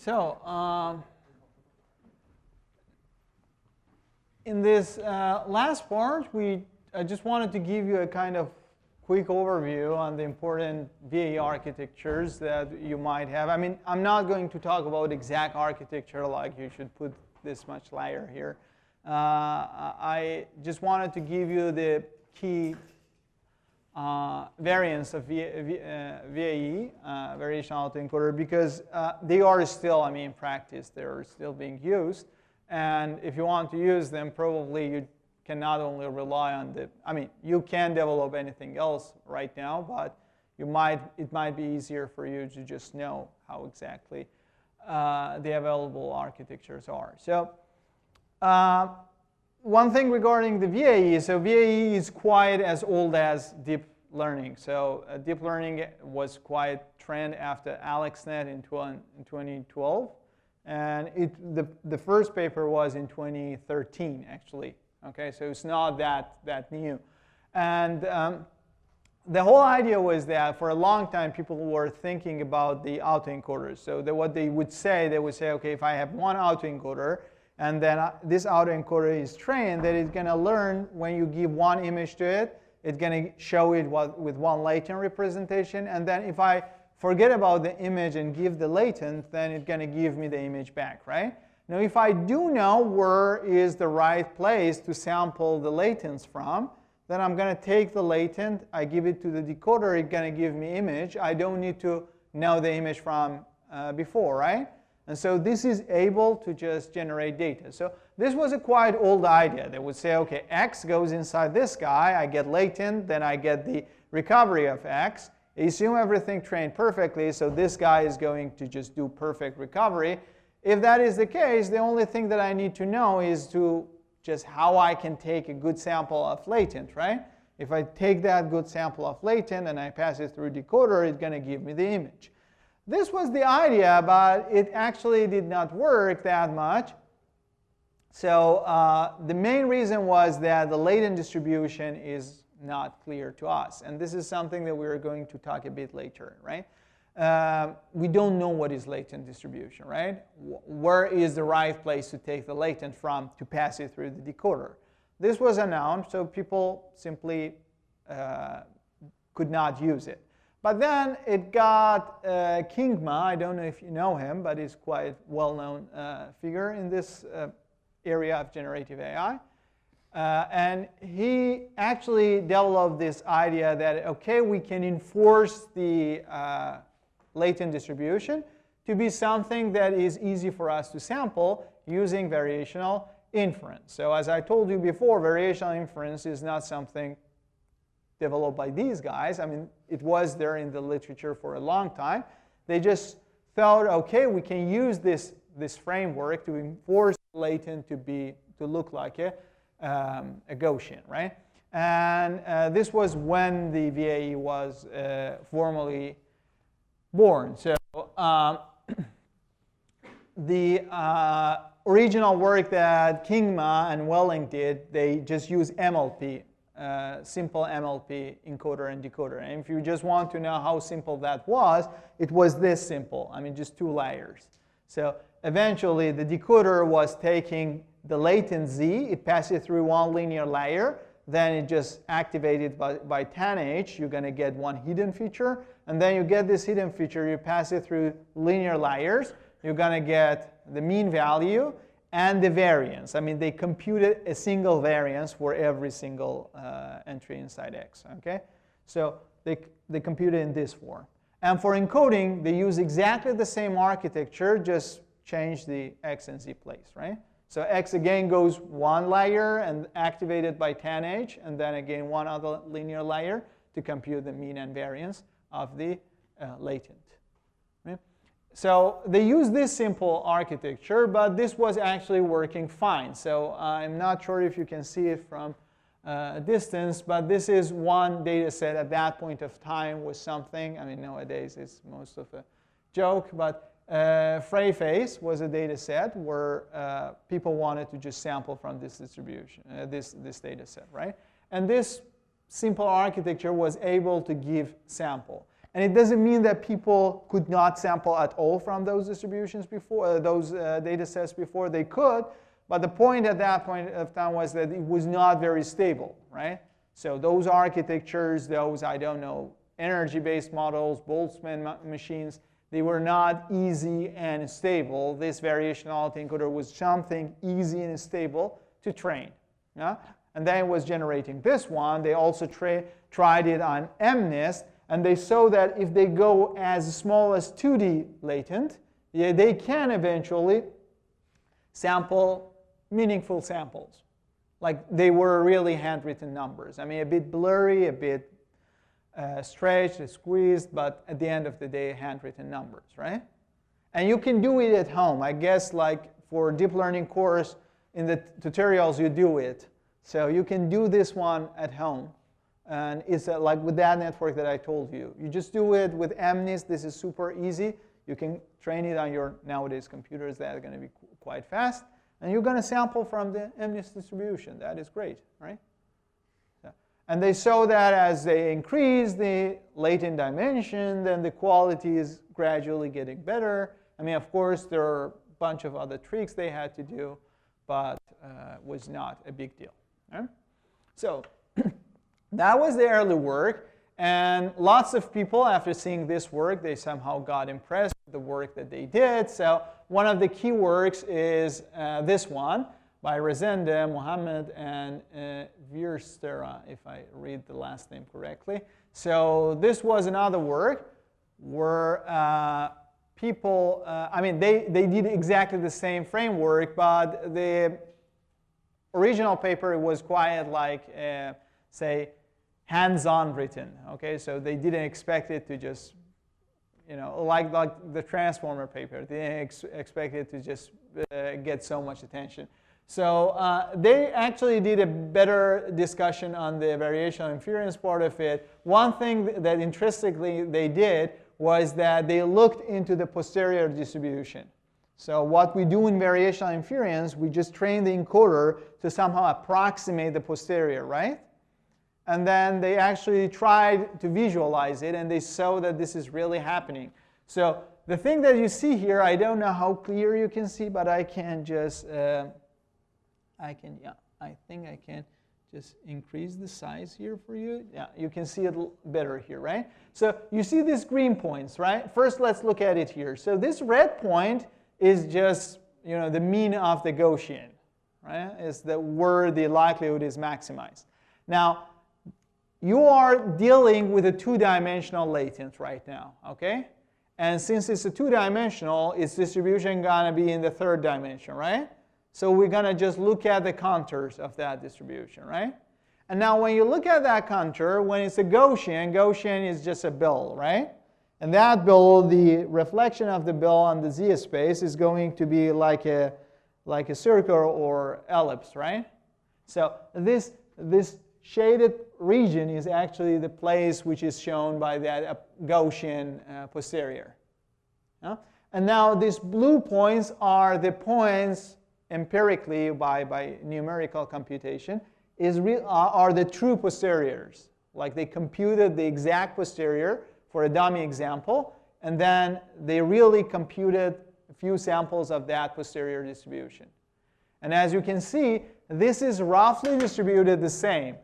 So in this last part, I just wanted to give you a kind of quick overview on the important VAE architectures that you might have. I mean, I'm not going to talk about exact architecture, like you should put this much layer here. I just wanted to give you the key variants of VAE, variational autoencoder, because they are still, I mean, in practice, they're still being used. And if you want to use them, probably you can not only rely on the, I mean, you can develop anything else right now, but it might be easier for you to just know how exactly the available architectures are. So one thing regarding the VAE, so VAE is quite as old as deep learning. So deep learning was quite trend after AlexNet in 2012. And the first paper was in 2013, actually. Okay, so it's not that new. And the whole idea was that for a long time, people were thinking about the autoencoders. So what they would say, okay, if I have one autoencoder, and then this autoencoder is trained, that it's going to learn when you give one image to it, it's going to show it with one latent representation. And then if I forget about the image and give the latent, then it's going to give me the image back, right? Now, if I do know where is the right place to sample the latents from, then I'm going to take the latent, I give it to the decoder, it's going to give me image. I don't need to know the image from before, right? And so this is able to just generate data. So this was a quite old idea. They would say, okay, X goes inside this guy, I get latent, then I get the recovery of X. Assume everything trained perfectly, so this guy is going to just do perfect recovery. If that is the case, the only thing that I need to know is to just how I can take a good sample of latent, right? If I take that good sample of latent and I pass it through decoder, it's going to give me the image. This was the idea, but it actually did not work that much. So the main reason was that the latent distribution is not clear to us. And this is something that we're going to talk a bit later, right? We don't know what is latent distribution, right? Where is the right place to take the latent from to pass it through the decoder? This was announced, so people simply could not use it. But then it got Kingma. I don't know if you know him, but he's quite a well-known figure in this area of generative AI. And he actually developed this idea that, okay, we can enforce the latent distribution to be something that is easy for us to sample using variational inference. So as I told you before, variational inference is not something developed by these guys. I mean, it was there in the literature for a long time. They just thought, okay, we can use this framework to enforce latent to look like a Gaussian, right? And this was when the VAE was formally born. So the original work that Kingma and Welling did, they just used MLP, simple MLP encoder and decoder. And if you just want to know how simple that was, it was this simple. I mean, just 2 layers. So eventually, the decoder was taking the latent Z, it passes it through one linear layer, then it just activated by tanh, you're going to get one hidden feature, and then you get this hidden feature, you pass it through linear layers, you're going to get the mean value and the variance. I mean, they computed a single variance for every single entry inside X, okay? So they computed in this form. And for encoding, they use exactly the same architecture, just change the X and Z place, right? So X again goes one layer and activated by tanh, and then again one other linear layer to compute the mean and variance of the latent. Right? So they use this simple architecture, but this was actually working fine. So I'm not sure if you can see it from a distance, but this is one data set at that point of time was something. I mean, nowadays it's most of a joke, but Freyface was a data set where people wanted to just sample from this distribution, this data set, right? And this simple architecture was able to give sample. And it doesn't mean that people could not sample at all from those distributions before, those data sets before. They could, but the point at that point of time was that it was not very stable, right? So those architectures, those, I don't know, energy-based models, Boltzmann machines, they were not easy and stable. This variationality encoder was something easy and stable to train. Yeah? And then it was generating this one. They also tried it on MNIST, and they saw that if they go as small as 2D latent, yeah, they can eventually sample meaningful samples. Like they were really handwritten numbers. I mean, a bit blurry, a bit stretched, squeezed, but at the end of the day, handwritten numbers, right? And you can do it at home. I guess like for deep learning course, in the tutorials, you do it. So you can do this one at home. And it's like with that network that I told you. You just do it with MNIST. This is super easy. You can train it on your nowadays computers that are going to be quite fast. And you're going to sample from the MNIST distribution. That is great, right? So, and they saw that as they increase the latent dimension, then the quality is gradually getting better. I mean, of course, there are a bunch of other tricks they had to do, but was not a big deal. Right? So that was the early work. And lots of people, after seeing this work, they somehow got impressed with the work that they did. So one of the key works is this one by Rezende, Mohammed, and Virstera, if I read the last name correctly. So this was another work where people, I mean, they did exactly the same framework, but the original paper was quite like, say, hands-on written, okay? So they didn't expect it to just, you know, like the transformer paper. They didn't expect it to just get so much attention. So they actually did a better discussion on the variational inference part of it. One thing that interestingly they did was that they looked into the posterior distribution. So what we do in variational inference, we just train the encoder to somehow approximate the posterior, right? And then they actually tried to visualize it, and they saw that this is really happening. So the thing that you see here, I don't know how clear you can see, but I can just, I think I can just increase the size here for you. Yeah, you can see it better here, right? So you see these green points, right? First, let's look at it here. So this red point is just, you know, the mean of the Gaussian, right? Is where the likelihood is maximized. Now, you are dealing with a two-dimensional latent right now, okay? And since it's a two-dimensional, its distribution gonna be in the third dimension, right? So we're gonna just look at the contours of that distribution, right? And now when you look at that contour, when it's a Gaussian is just a bill, right? And that bill, the reflection of the bill on the Z space is going to be like a circle or ellipse, right? So this shaded region is actually the place which is shown by that Gaussian posterior. Yeah? And now these blue points are the points empirically by numerical computation are the true posteriors. Like they computed the exact posterior for a dummy example, and then they really computed a few samples of that posterior distribution. And as you can see, this is roughly distributed the same,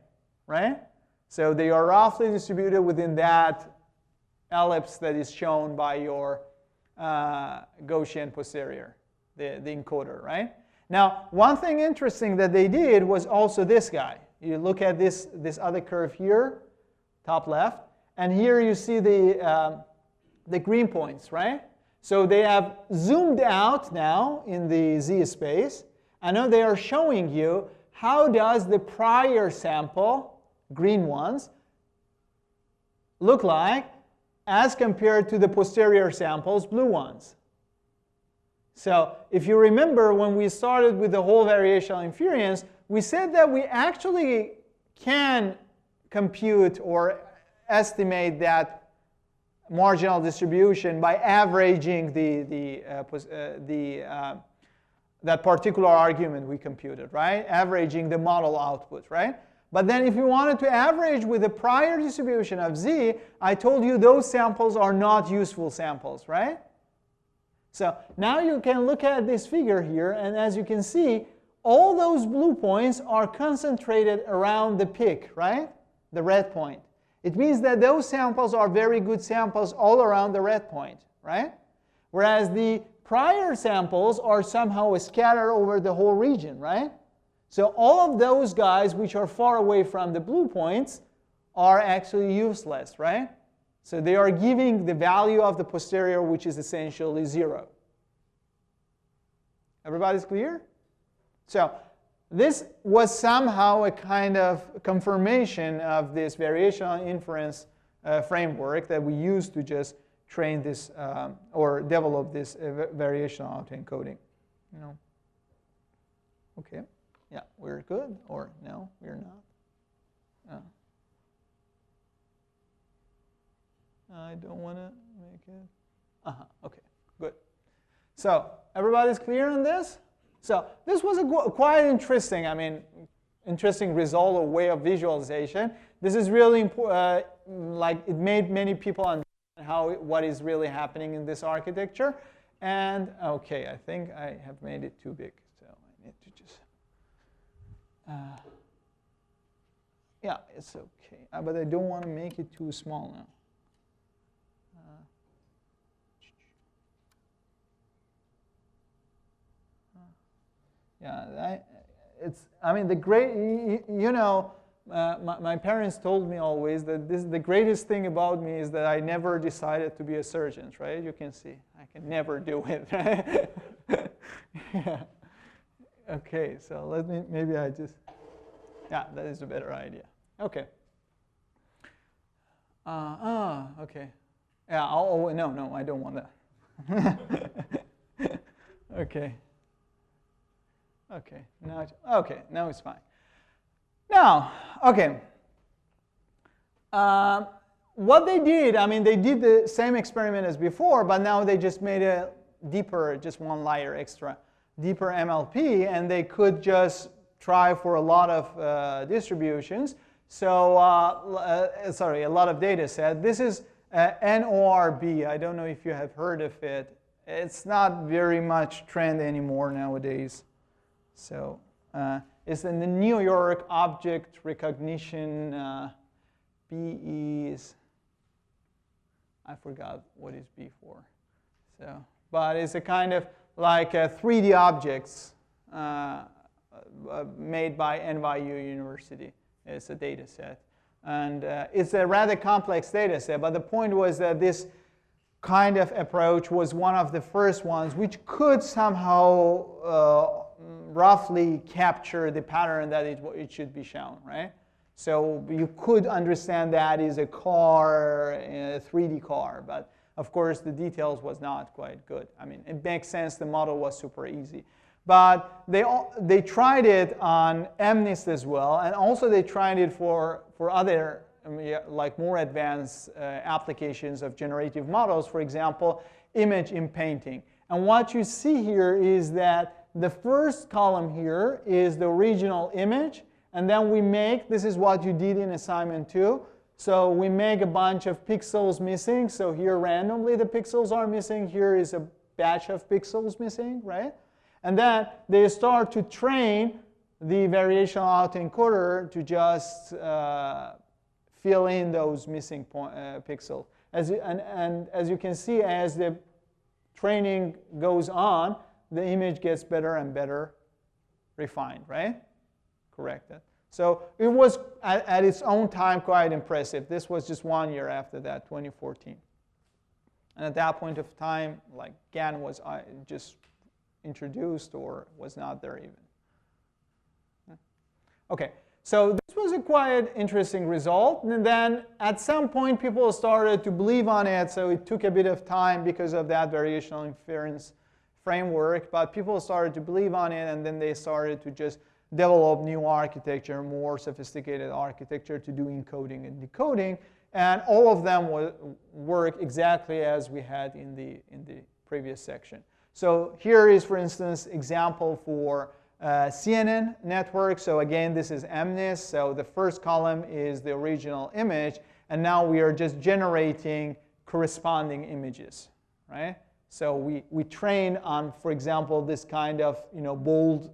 right? So they are roughly distributed within that ellipse that is shown by your Gaussian posterior, the encoder, right? Now, one thing interesting that they did was also this guy. You look at this other curve here, top left, and here you see the green points, right? So they have zoomed out now in the Z space. And now they are showing you how does the prior sample, green ones, look like as compared to the posterior samples, blue ones. So if you remember when we started with the whole variational inference, we said that we actually can compute or estimate that marginal distribution by averaging that particular argument we computed, right? Averaging the model output, right? But then if you wanted to average with the prior distribution of z, I told you those samples are not useful samples, right? So now you can look at this figure here, and as you can see, all those blue points are concentrated around the peak, right? The red point. It means that those samples are very good samples all around the red point, right? Whereas the prior samples are somehow scattered over the whole region, right? So all of those guys which are far away from the blue points are actually useless, right? So they are giving the value of the posterior, which is essentially 0. Everybody's clear? So this was somehow a kind of confirmation of this variational inference framework that we use to just train this or develop this variational autoencoding. You know. Okay. Yeah, we're good, or no, we're not. I don't want to make it. Okay, good. So everybody's clear on this? So this was a quite interesting, interesting result or way of visualization. This is really important. Like it made many people understand what is really happening in this architecture. And okay, I think I have made it too big, so I need to just. Yeah, it's okay, but I don't want to make it too small now. Yeah, the great, my parents told me always that the greatest thing about me is that I never decided to be a surgeon, right? You can see, I can never do it, right? Yeah. Okay, so maybe I just, yeah, that is a better idea. Okay. Okay. Yeah, no, I don't want that. Okay. Okay, now it's fine. Now, okay. What they did, they did the same experiment as before, but now they just made a deeper, just one layer extra, deeper MLP, and they could just try for a lot of distributions. So, sorry, a lot of data set. This is NORB. I don't know if you have heard of it. It's not very much trend anymore nowadays. So it's in the New York Object Recognition BEs. I forgot what is B for. So, but it's a kind of like 3D objects made by NYU University. It's a data set. And it's a rather complex data set. But the point was that this kind of approach was one of the first ones which could somehow roughly capture the pattern that it should be shown, right? So you could understand that is a car, a 3D car, but of course the details was not quite good. It makes sense, the model was super easy. But they tried it on MNIST as well, and also they tried it for other like more advanced applications of generative models, for example, image in painting. And what you see here is that the first column here is the original image, and then we make, this is what you did in assignment 2. So we make a bunch of pixels missing. So here randomly the pixels are missing. Here is a batch of pixels missing, right? And then they start to train the variational autoencoder to just fill in those missing pixels. And as you can see, as the training goes on, the image gets better and better refined, right? Corrected. So it was, at its own time, quite impressive. This was just 1 year after that, 2014. And at that point of time, like GAN was just introduced or was not there even. Okay, so this was a quite interesting result. And then at some point, people started to believe on it. So it took a bit of time because of that variational inference framework. But people started to believe on it, and then they started to just develop new architecture, more sophisticated architecture to do encoding and decoding. And all of them work exactly as we had in the previous section. So here is, for instance, example for CNN network. So again, this is MNIST. So the first column is the original image, and now we are just generating corresponding images, right? So we train on, for example, this kind of bold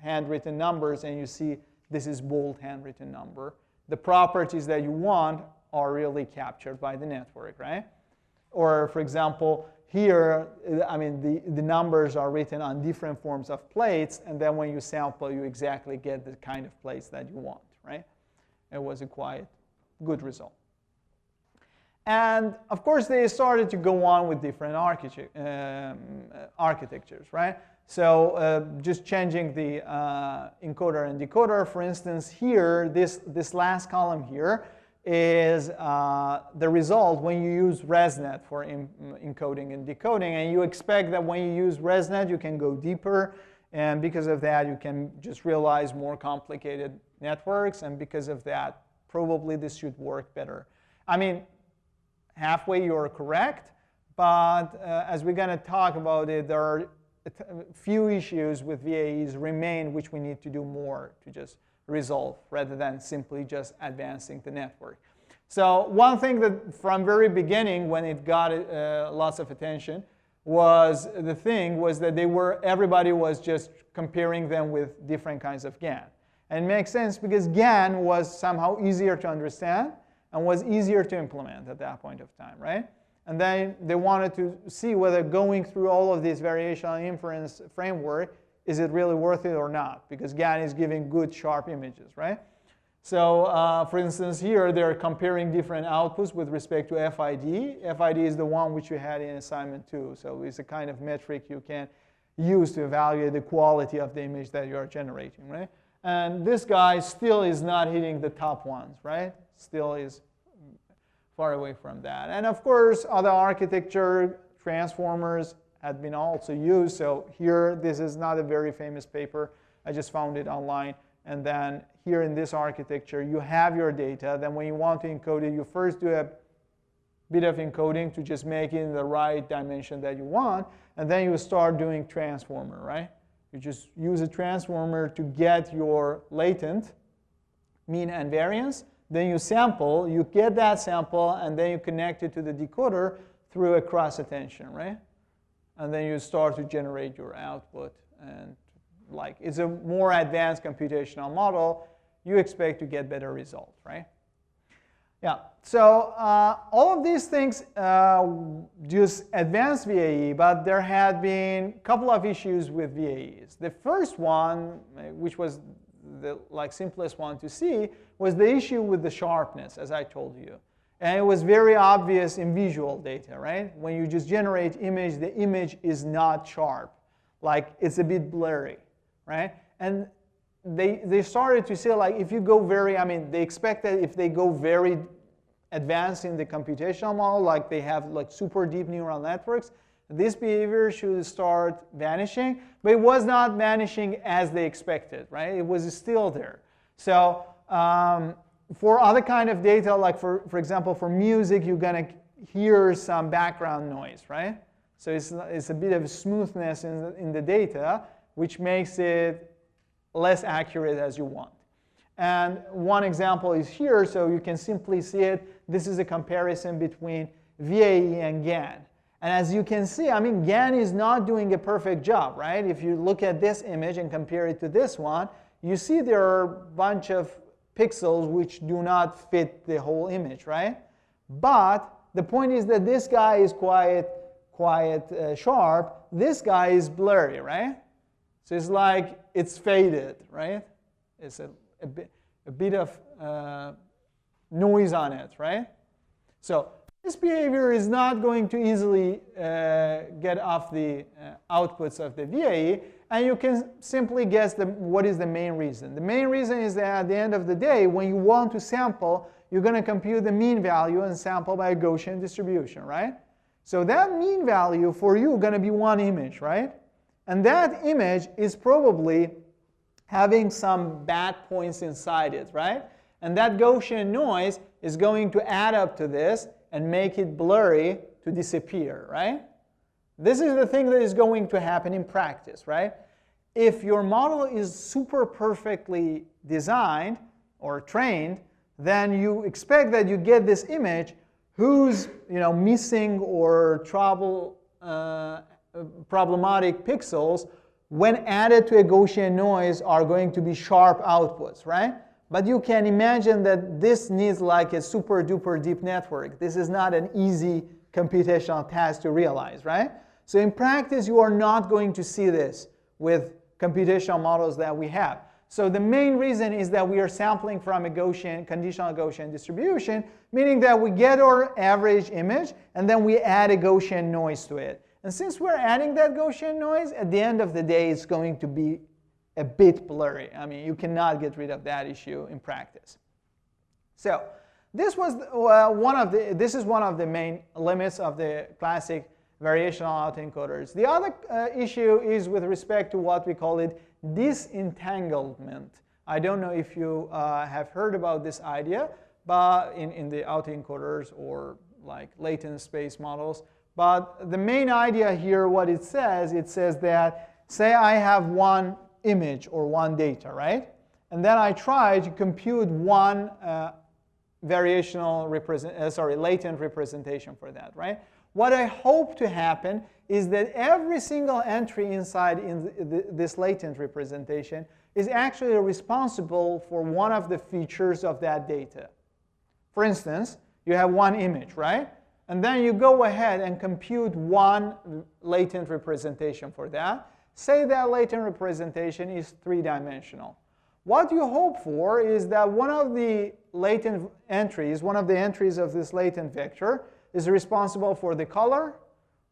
handwritten numbers, and you see this is bold handwritten number. The properties that you want are really captured by the network, right? Or for example, here, I mean, the numbers are written on different forms of plates, and then when you sample, you exactly get the kind of plates that you want, right? It was a quite good result. And of course, they started to go on with different architectures, right? So just changing the encoder and decoder. For instance, here, this last column here is the result when you use ResNet for encoding and decoding. And you expect that when you use ResNet, you can go deeper. And because of that, you can just realize more complicated networks. And because of that, probably this should work better. I mean, halfway you're correct. But as we're going to talk about it, there are a few issues with VAEs remain which we need to do more to just resolve rather than simply just advancing the network. So one thing that from very beginning when it got lots of attention was that everybody was just comparing them with different kinds of GAN. And it makes sense because GAN was somehow easier to understand and was easier to implement at that point of time, right? And then they wanted to see whether going through all of this variational inference framework, is it really worth it or not? Because GAN is giving good, sharp images, right? So for instance, here they're comparing different outputs with respect to FID. FID is the one which you had in assignment 2. So it's a kind of metric you can use to evaluate the quality of the image that you are generating, right? And this guy still is not hitting the top ones, right? Still is far away from that. And of course, other architecture transformers had been also used. So here, this is not a very famous paper. I just found it online. And then here in this architecture, you have your data. Then when you want to encode it, you first do a bit of encoding to just make it in the right dimension that you want. And then you start doing transformer, right? You just use a transformer to get your latent mean and variance. Then you sample, you get that sample, and then you connect it to the decoder through a cross-attention, right? And then you start to generate your output. And like it's a more advanced computational model, you expect to get better results, right? Yeah, so all of these things just advanced VAE, but there had been a couple of issues with VAEs. The first one, which was the simplest one to see, was the issue with the sharpness, as I told you. And it was very obvious in visual data, right? When you just generate image, the image is not sharp. Like, it's a bit blurry, right? And they started to say, like, if you go very, I mean, they expect that if they go very advanced in the computational model, like they have like super deep neural networks, this behavior should start vanishing. But it was not vanishing as they expected, right? It was still there. So for other kind of data, like for example, for music, you're going to hear some background noise, right? So it's a bit of smoothness in the data, which makes it less accurate as you want. And one example is here, so you can simply see it. This is a comparison between VAE and GAN. And as you can see, I mean, GAN is not doing a perfect job, right? If you look at this image and compare it to this one, you see there are a bunch of pixels which do not fit the whole image, right? But the point is that this guy is quite sharp. This guy is blurry, right? So it's like it's faded, right? It's a bit of noise on it, right? So this behavior is not going to easily get off the outputs of the VAE, and you can simply guess what is the main reason. The main reason is that at the end of the day, when you want to sample, you're going to compute the mean value and sample by a Gaussian distribution, right? So that mean value for you is going to be one image, right? And that image is probably having some bad points inside it, right? And that Gaussian noise is going to add up to this and make it blurry to disappear, right? This is the thing that is going to happen in practice, right? if your model is super perfectly designed or trained, then you expect that you get this image whose missing or problematic pixels, when added to a Gaussian noise, are going to be sharp outputs, right? But you can imagine that this needs like a super duper deep network. This is not an easy computational task to realize, right? So in practice, you are not going to see this with computational models that we have. So the main reason is that we are sampling from a conditional Gaussian distribution, meaning that we get our average image and then we add a Gaussian noise to it. And since we're adding that Gaussian noise, at the end of the day, it's going to be a bit blurry. I mean, you cannot get rid of that issue in practice. So this was this is one of the main limits of the classic variational autoencoders. The other issue is with respect to what we call it disentanglement. I don't know if you have heard about this idea, but in the autoencoders or like latent space models. But the main idea here, what it says that, say I have one image or one data, right? And then I try to compute one latent representation for that, right? What I hope to happen is that every single entry inside this latent representation is actually responsible for one of the features of that data. For instance, you have one image, right? And then you go ahead and compute one latent representation for that. Say that latent representation is three-dimensional. What you hope for is that one of the latent entries, one of the entries of this latent vector, is responsible for the color,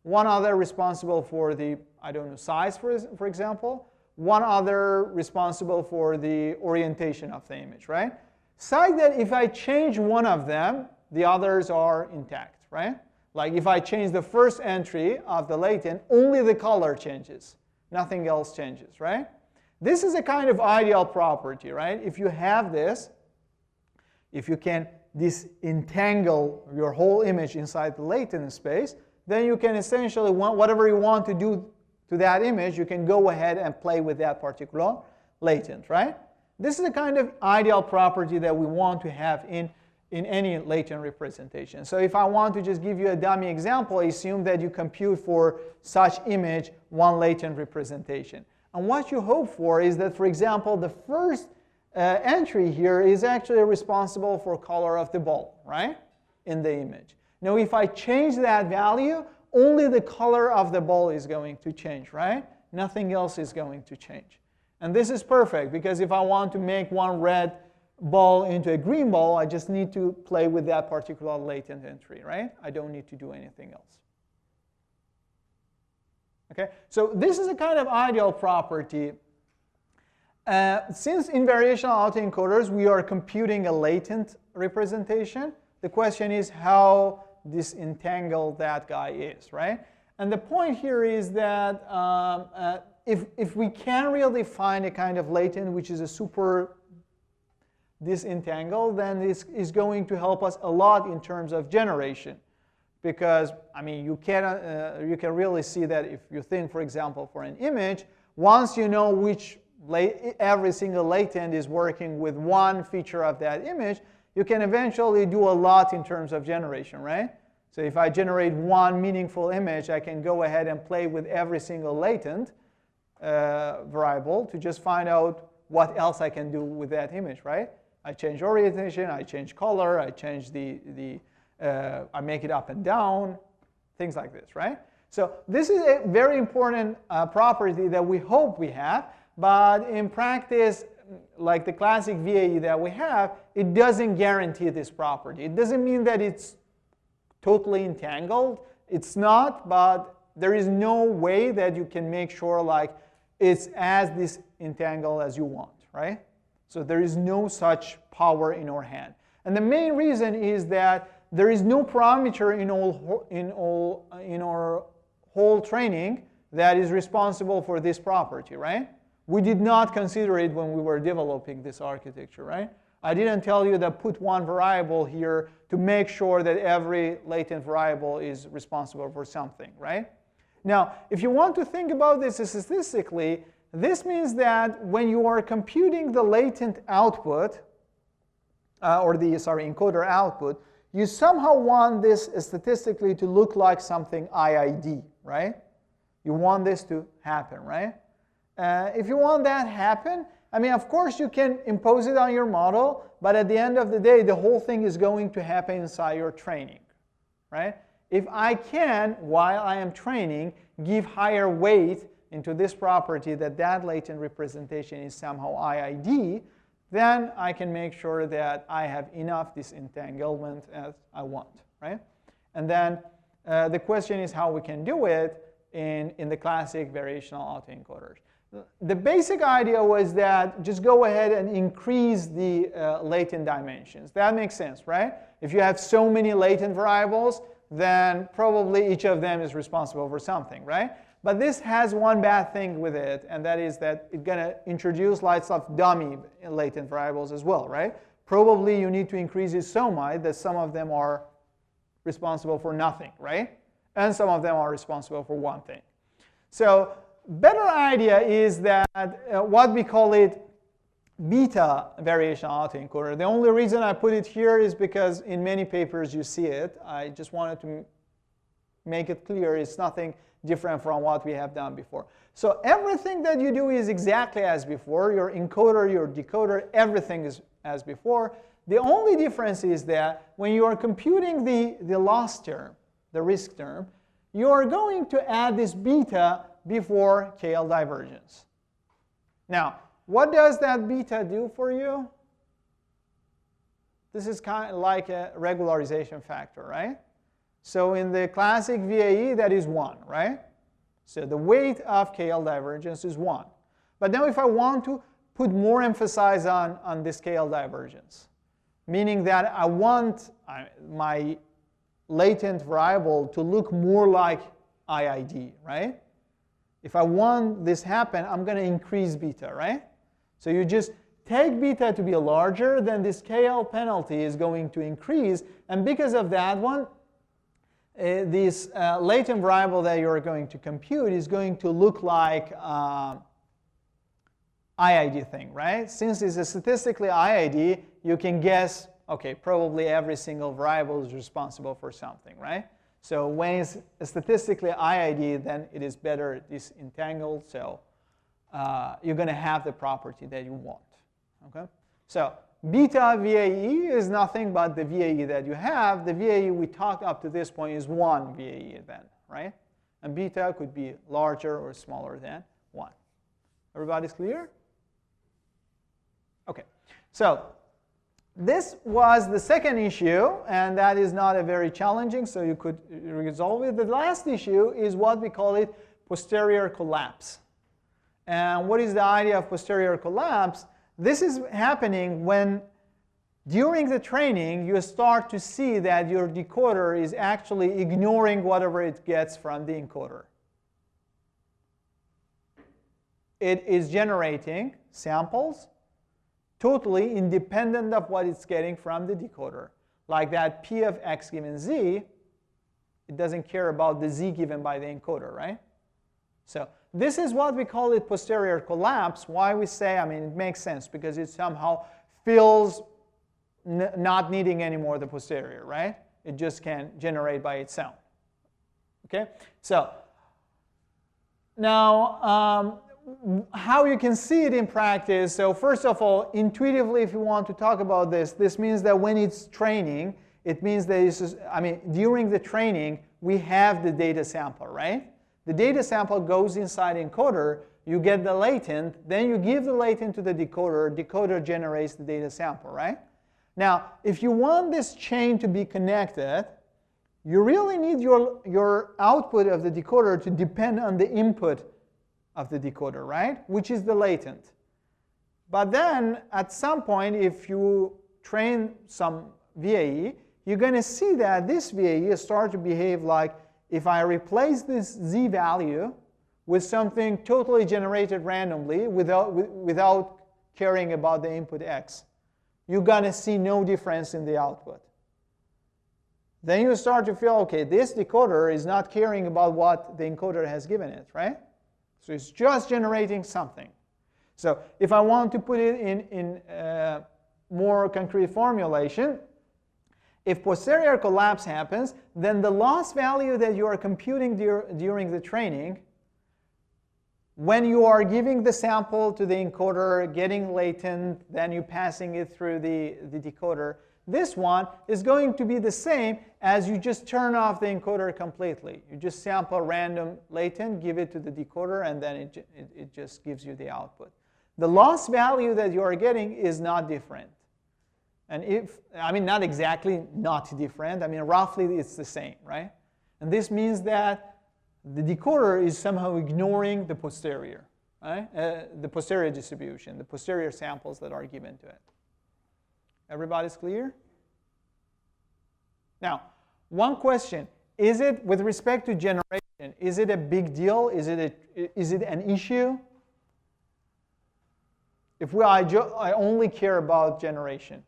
one other responsible for the, I don't know, size, for example, one other responsible for the orientation of the image, right? Such that if I change one of them, the others are intact, right? Like if I change the first entry of the latent, only the color changes. Nothing else changes, right? This is a kind of ideal property, right? If you have this, if you can disentangle your whole image inside the latent space, then you can essentially, whatever you want to do to that image, you can go ahead and play with that particular latent, right? This is a kind of ideal property that we want to have in any latent representation. So if I want to just give you a dummy example, assume that you compute for such image one latent representation. And what you hope for is that, for example, the first entry here is actually responsible for color of the ball, right, in the image. Now, if I change that value, only the color of the ball is going to change, right? Nothing else is going to change. And this is perfect, because if I want to make one red ball into a green ball, I just need to play with that particular latent entry, right? I don't need to do anything else. Okay, so this is a kind of ideal property. Since in variational autoencoders we are computing a latent representation, the question is how disentangled that guy is, right? And the point here is that if we can really find a kind of latent which is a super disentangled, then this is going to help us a lot in terms of generation. Because, I mean, you can really see that if you think, for example, for an image, once you know which every single latent is working with one feature of that image, you can eventually do a lot in terms of generation, right? So if I generate one meaningful image, I can go ahead and play with every single latent variable to just find out what else I can do with that image, right? I change orientation, I change color, I change I make it up and down, things like this, right? So this is a very important property that we hope we have, but in practice, like the classic VAE that we have, it doesn't guarantee this property. It doesn't mean that it's totally entangled. It's not, but there is no way that you can make sure like it's as disentangled as you want, right? So there is no such power in our hand. And the main reason is that there is no parameter in our whole training that is responsible for this property, right? We did not consider it when we were developing this architecture, right? I didn't tell you that put one variable here to make sure that every latent variable is responsible for something, right? Now, if you want to think about this statistically, This means that when you are computing the latent output, encoder output, you somehow want this statistically to look like something IID, right? You want this to happen, right? If you want that to happen, I mean, of course you can impose it on your model, but at the end of the day, the whole thing is going to happen inside your training, right? If I can, while I am training, give higher weight into this property that latent representation is somehow IID, then I can make sure that I have enough disentanglement as I want, right? And then the question is how we can do it in the classic variational autoencoders. The basic idea was that just go ahead and increase the latent dimensions. That makes sense, right? If you have so many latent variables, then probably each of them is responsible for something, right? But this has one bad thing with it, and that is that it's going to introduce lots of dummy latent variables as well, right? Probably you need to increase it so much that some of them are responsible for nothing, right? And some of them are responsible for one thing. So better idea is that what we call it beta variational autoencoder. The only reason I put it here is because in many papers you see it. I just wanted to make it clear it's nothing different from what we have done before. So everything that you do is exactly as before. Your encoder, your decoder, everything is as before. The only difference is that when you are computing the loss term, the risk term, you are going to add this beta before KL divergence. Now, what does that beta do for you? This is kind of like a regularization factor, right? So in the classic VAE, that is 1, right? So the weight of KL divergence is 1. But now if I want to put more emphasis on this KL divergence, meaning that I want my latent variable to look more like IID, right? If I want this happen, I'm going to increase beta, right? So you just take beta to be larger, then this KL penalty is going to increase. And because of that one, this latent variable that you're going to compute is going to look like IID thing, right? Since it's a statistically IID, you can guess, okay, probably every single variable is responsible for something, right? So when it's statistically IID, then it is better disentangled. So you're going to have the property that you want. Okay? So beta VAE is nothing but the VAE that you have. The VAE we talked up to this point is 1 VAE then, right? And beta could be larger or smaller than 1. Everybody's clear? Okay. So this was the second issue, and that is not a very challenging, so you could resolve it. The last issue is what we call it posterior collapse. And what is the idea of posterior collapse? This is happening when during the training you start to see that your decoder is actually ignoring whatever it gets from the encoder. It is generating samples totally independent of what it's getting from the decoder. Like that P of x given z, it doesn't care about the z given by the encoder, right? So this is what we call it posterior collapse. Why we say, I mean, it makes sense because it somehow feels not needing any more the posterior, right? It just can generate by itself. Okay? So now, how you can see it in practice. So first of all, intuitively, if you want to talk about this, this means that when it's training, it means that it's, I mean, during the training, we have the data sample, right? The data sample goes inside encoder, you get the latent, then you give the latent to the decoder, decoder generates the data sample, right? Now, if you want this chain to be connected, you really need your output of the decoder to depend on the input of the decoder, right? Which is the latent. But then, at some point, if you train some VAE, you're going to see that this VAE starts to behave like if I replace this z value with something totally generated randomly without caring about the input x, you're going to see no difference in the output. Then you start to feel, okay, this decoder is not caring about what the encoder has given it, right? So it's just generating something. So if I want to put it in more concrete formulation, if posterior collapse happens, then the loss value that you are computing during the training, when you are giving the sample to the encoder, getting latent, then you passing it through the decoder, this one is going to be the same as you just turn off the encoder completely. You just sample random latent, give it to the decoder, and then it just gives you the output. The loss value that you are getting is not different. And not exactly not different, roughly it's the same, right? And this means that the decoder is somehow ignoring the posterior, right? The posterior distribution, the posterior samples that are given to it. Everybody's clear? Now, one question. Is it, with respect to generation, is it a big deal? Is it an issue? If I only care about generation.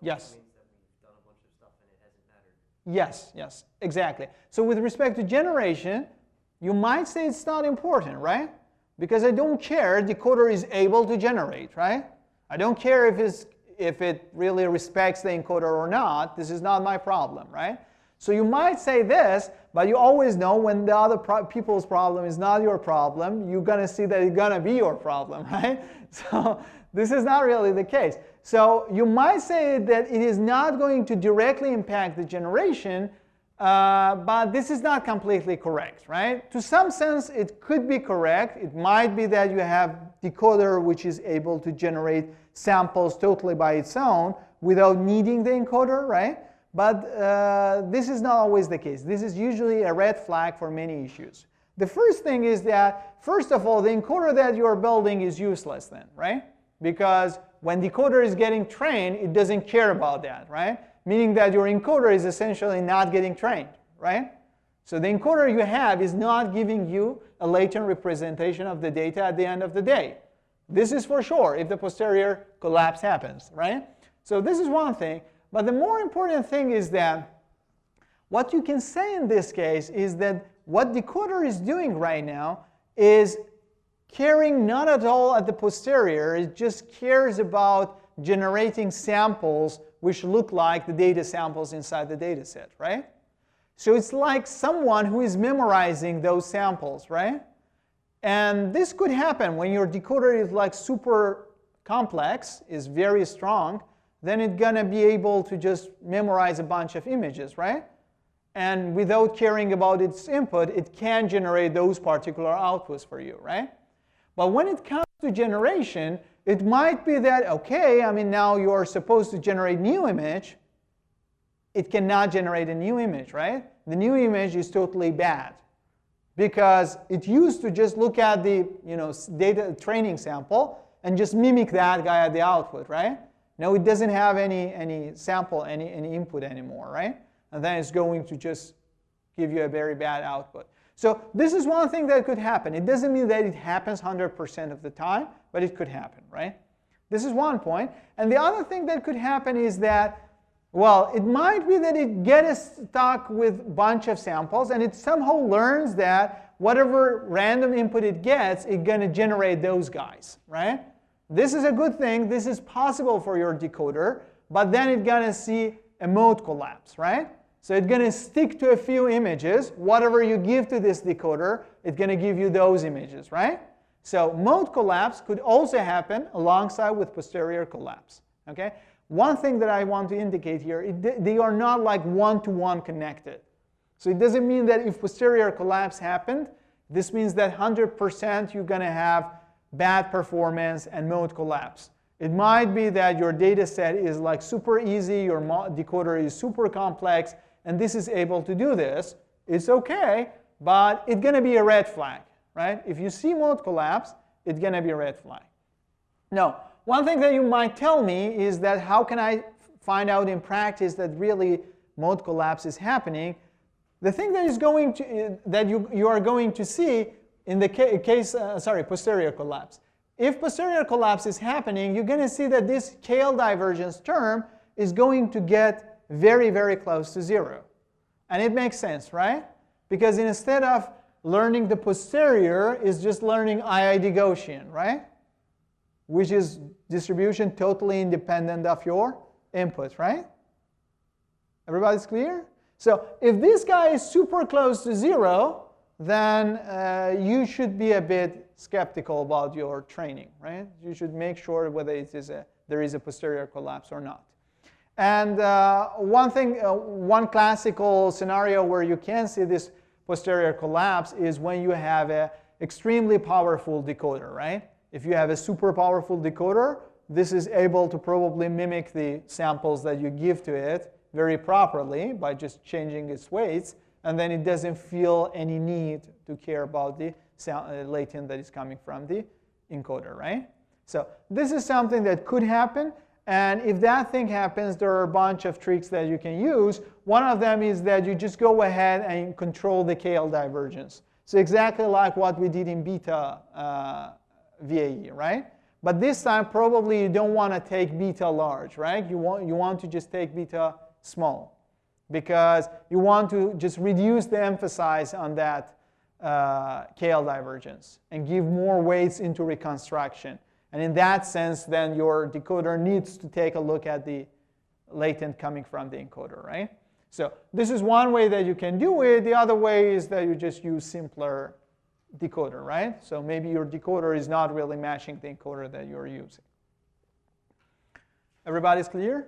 Yes. Means that we've done a bunch of stuff and it hasn't mattered. Yes, exactly. So with respect to generation, you might say it's not important, right? Because I don't care, decoder is able to generate, right? I don't care if it really respects the encoder or not. This is not my problem, right? So you might say this, but you always know when the other people's problem is not your problem, you're going to see that it's going to be your problem, right? So this is not really the case. So you might say that it is not going to directly impact the generation, but this is not completely correct, right? To some sense, it could be correct. It might be that you have decoder which is able to generate samples totally by its own without needing the encoder, right? But this is not always the case. This is usually a red flag for many issues. The first thing is that, first of all, the encoder that you are building is useless then, right? Because when decoder is getting trained, it doesn't care about that, right? Meaning that your encoder is essentially not getting trained, right? So the encoder you have is not giving you a latent representation of the data at the end of the day. This is for sure if the posterior collapse happens, right? So this is one thing. But the more important thing is that what you can say in this case is that what decoder is doing right now is caring not at all at the posterior. It just cares about generating samples which look like the data samples inside the data set, right? So it's like someone who is memorizing those samples, right? And this could happen when your decoder is like super complex, is very strong, then it's going to be able to just memorize a bunch of images, right? And without caring about its input, it can generate those particular outputs for you, right? But when it comes to generation, it might be that, okay, now you are supposed to generate new image. It cannot generate a new image, right? The new image is totally bad because it used to just look at the data training sample and just mimic that guy at the output, right? Now it doesn't have any sample, any input anymore, right? And then it's going to just give you a very bad output. So this is one thing that could happen. It doesn't mean that it happens 100% of the time, but it could happen, right? This is one point. And the other thing that could happen is that, well, it might be that it gets stuck with a bunch of samples, and it somehow learns that whatever random input it gets, it's going to generate those guys, right? This is a good thing. This is possible for your decoder, but then it's going to see a mode collapse, right? So it's going to stick to a few images. Whatever you give to this decoder, it's going to give you those images, right? So mode collapse could also happen alongside with posterior collapse, okay? One thing that I want to indicate here, they are not like one-to-one connected. So it doesn't mean that if posterior collapse happened, this means that 100% you're going to have bad performance and mode collapse. It might be that your data set is like super easy, your decoder is super complex, and this is able to do this. It's okay, but it's going to be a red flag, right? If you see mode collapse, it's going to be a red flag. Now, one thing that you might tell me is that how can I find out in practice that really mode collapse is happening? The thing that is going to that you are going to see in the case, posterior collapse. If posterior collapse is happening, you're going to see that this KL divergence term is going to get very, very close to 0. And it makes sense, right? Because instead of learning the posterior, it's just learning IID Gaussian, right? Which is distribution totally independent of your input, right? Everybody's clear? So if this guy is super close to 0, then you should be a bit skeptical about your training, right? You should make sure whether there is a posterior collapse or not. And one classical scenario where you can see this posterior collapse is when you have an extremely powerful decoder, right? If you have a super powerful decoder, this is able to probably mimic the samples that you give to it very properly by just changing its weights, and then it doesn't feel any need to care about the sound latent that is coming from the encoder, right? So this is something that could happen. And if that thing happens, there are a bunch of tricks that you can use. One of them is that you just go ahead and control the KL divergence. So exactly like what we did in beta VAE, right? But this time, probably you don't want to take beta large, right? You want to just take beta small, because you want to just reduce the emphasis on that KL divergence and give more weights into reconstruction. And in that sense, then your decoder needs to take a look at the latent coming from the encoder, right? So this is one way that you can do it. The other way is that you just use simpler decoder, right? So maybe your decoder is not really matching the encoder that you're using. Everybody's clear?